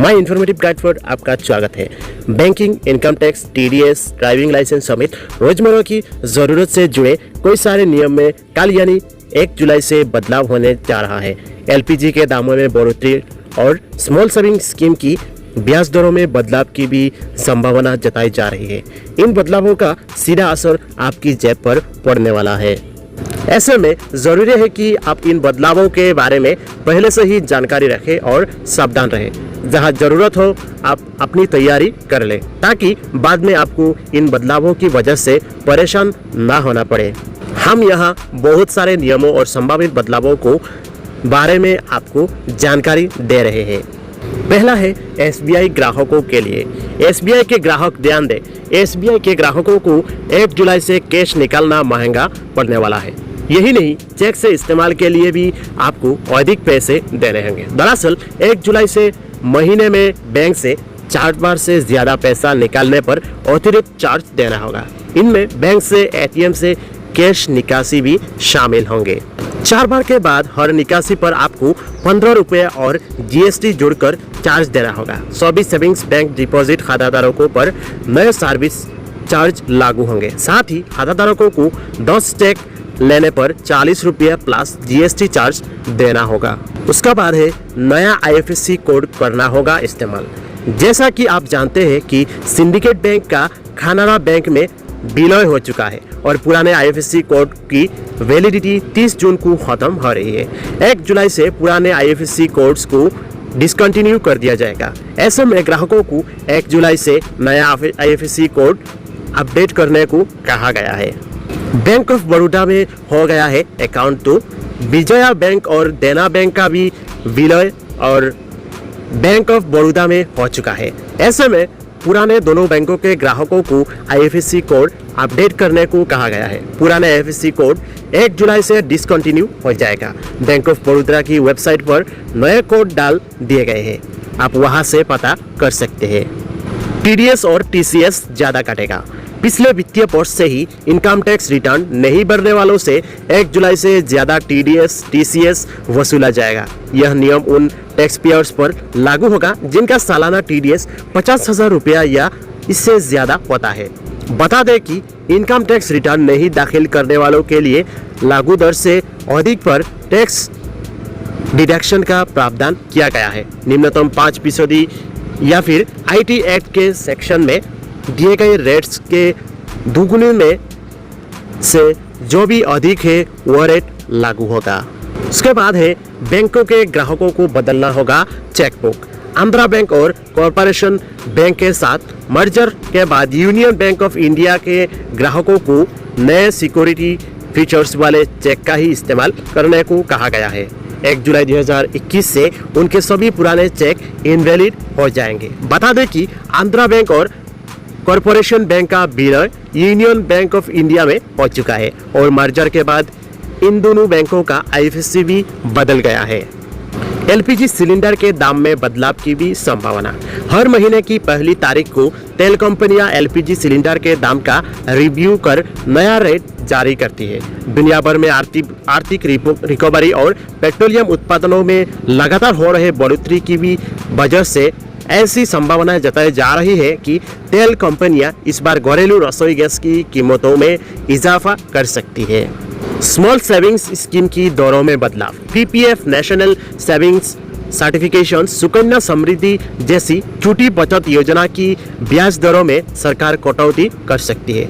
My informative guide पर आपका स्वागत है। Banking, income tax, TDS, driving licence समेत रोजमर्रा की जरूरत से जुड़े कई सारे नियम में कल यानी 1 जुलाई से बदलाव होने जा रहा है। एलपीजी के दामों में बढ़ोतरी और स्मॉल सेविंग स्कीम की ब्याज दरों में बदलाव की भी संभावना जताई जा रही है। इन बदलावों का सीधा असर आपकी जेब पर पड़ने वाला है। ऐसे में जरूरी है कि आप इन बदलावों के बारे में पहले से ही जानकारी रखें और सावधान रहें। जहां जरूरत हो आप अपनी तैयारी कर लें ताकि बाद में आपको इन बदलावों की वजह से परेशान ना होना पड़े। हम यहां बहुत सारे नियमों और संभावित बदलावों को बारे में आपको जानकारी दे रहे हैं। पहला है एसबीआई ग्राहकों के लिए। एसबीआई के ग्राहक ध्यान दें, एसबीआई के ग्राहकों को 1 जुलाई से कैश निकालना महंगा पड़ने वाला है। यही नहीं, चेक से इस्तेमाल के लिए भी आपको अधिक पैसे देने होंगे। दरअसल 1 जुलाई से महीने में बैंक से 4 बार से ज्यादा पैसा निकालने पर अतिरिक्त चार्ज देना होगा। इनमें बैंक से एटीएम से कैश निकासी भी शामिल होंगे। 4 बार के बाद हर निकासी पर आपको 15 रुपये और जीएसटी जोड़कर चार्ज देना होगा। सभी सेविंग्स बैंक डिपॉजिट खाताधारकों पर नए सर्विस चार्ज लागू होंगे। साथ ही खाताधारकों को 10 चेक लेने पर 40 रुपये प्लस जीएसटी चार्ज देना होगा। उसका बाद है नया आईएफएससी कोड करना होगा इस्तेमाल। जैसा कि आप जानते हैं कि सिंडिकेट बैंक का कानरा बैंक में विलय हो चुका है और पुराने आईएफएससी कोड की वैलिडिटी 30 जून को खत्म हो रही है। 1 जुलाई से पुराने आईएफएससी कोड्स को डिसकंटिन्यू कर दिया जाएगा। ऐसे में ग्राहकों को 1 जुलाई से नया आईएफएससी कोड अपडेट करने को कहा गया है। बैंक ऑफ बड़ौदा में हो गया है अकाउंट, तो विजया बैंक और देना बैंक का भी विलय और बैंक ऑफ बड़ौदा में हो चुका है। ऐसे में पुराने दोनों बैंकों के ग्राहकों को आईएफएससी कोड अपडेट करने को कहा गया है। पुराने आईएफएससी कोड 1 जुलाई से डिसकंटिन्यू हो जाएगा। बैंक ऑफ बड़ौदा की वेबसाइट पर नए कोड डाल दिए गए हैं, आप वहां से पता कर सकते हैं। टीडीएस और टीसीएस ज्यादा कटेगा। पिछले वित्तीय वर्ष से ही इनकम टैक्स रिटर्न नहीं भरने वालों से 1 जुलाई से ज्यादा टीडीएस टीसीएस वसूला जाएगा। यह नियम उन टैक्स पेयर्स पर लागू होगा जिनका सालाना टीडीएस 50,000 रुपया या इससे ज्यादा होता है। बता दें कि इनकम टैक्स रिटर्न नहीं दाखिल करने वालों के लिए लागू दर से अधिक पर टैक्स डिडक्शन का प्रावधान किया गया है। निम्नतम 5% या फिर आईटी एक्ट के सेक्शन में दिए गए रेट्स के दुगुने में से जो भी अधिक है वह रेट लागू होगा। उसके बाद है बैंकों के ग्राहकों को बदलना होगा चेकबुक। आंध्रा बैंक और कॉरपोरेशन बैंक के साथ मर्जर के बाद यूनियन बैंक ऑफ इंडिया के ग्राहकों को नए सिक्योरिटी फीचर्स वाले चेक का ही इस्तेमाल करने को कहा गया है। 1 जुलाई 2021 से उनके सभी पुराने चेक इनवैलिड हो जाएंगे। बता दें कि आंध्रा बैंक और कॉरपोरेशन बैंक का विलय यूनियन बैंक ऑफ इंडिया में हो चुका है और मर्जर के बाद इन दोनों बैंकों का आईएफएससी भी बदल गया है। एलपीजी सिलेंडर के दाम में बदलाव की भी संभावना। हर महीने की पहली तारीख को तेल कंपनियां एलपीजी सिलेंडर के दाम का रिव्यू कर नया रेट जारी करती है। दुनिया भर में आर्थिक रिकवरी और पेट्रोलियम उत्पादनों में लगातार हो रहे बढ़ोतरी की भी वजह से ऐसी संभावना जताई जा रही है कि तेल कंपनियां इस बार घरेलू रसोई गैस की कीमतों में इजाफा कर सकती है। स्मॉल सेविंग्स स्कीम की दरों में बदलाव। PPF, national savings certification, Sukanya Samriddhi जैसी छोटी बचत योजना की ब्याज दरों में सरकार कटौती कर सकती है।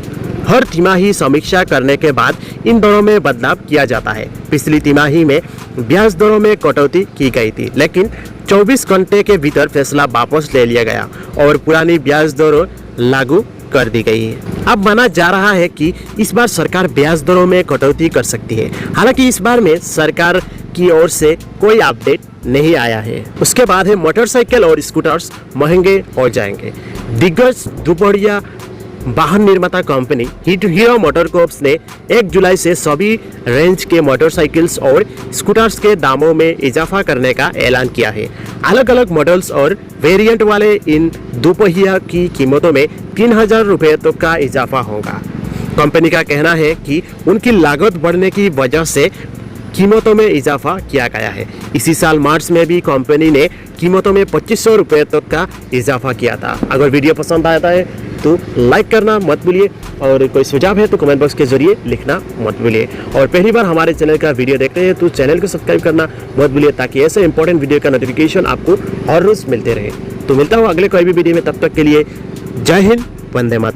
हर तिमाही समीक्षा करने के बाद इन दरों में बदलाव किया जाता है। पिछली तिमाही में ब्याज दरों में कटौती की गई थी, लेकिन 24 घंटे के भीतर फैसला वापस ले लिया गया और पुरानी ब्याज दरों लागू कर दी गई है। अब माना जा रहा है कि इस बार सरकार ब्याज दरों में कटौती कर सकती है। हालांकि इस बार में सरकार की ओर से कोई अपडेट नहीं आया है। उसके बाद है मोटरसाइकिल और स्कूटर्स महंगे हो जाएंगे। दिग्गज दोपहिया वाहन निर्माता कंपनी हीरो मोटरकॉर्प्स ने 1 जुलाई से सभी रेंज के मोटरसाइकिल्स और स्कूटर्स के दामों में इजाफा करने का ऐलान किया है। अलग अलग मॉडल्स और वेरिएंट वाले इन दोपहिया की कीमतों में 3,000 रुपये तक का इजाफा होगा। कंपनी का कहना है कि उनकी लागत बढ़ने की वजह से कीमतों में इजाफा किया गया है। इसी साल मार्च में भी कंपनी ने कीमतों में 2500 रुपये तक का इजाफा किया था। अगर वीडियो पसंद आता है तो लाइक करना मत भूलिए और कोई सुझाव है तो कमेंट बॉक्स के जरिए लिखना मत भूलिए। और पहली बार हमारे चैनल का वीडियो देखते हैं तो चैनल को सब्सक्राइब करना मत भूलिए, ताकि ऐसे इंपॉर्टेंट वीडियो का नोटिफिकेशन आपको हर रोज मिलते रहे। तो मिलता हूँ अगले कोई भी वीडियो में, तब तक के लिए जय हिंद, वंदे मातरम।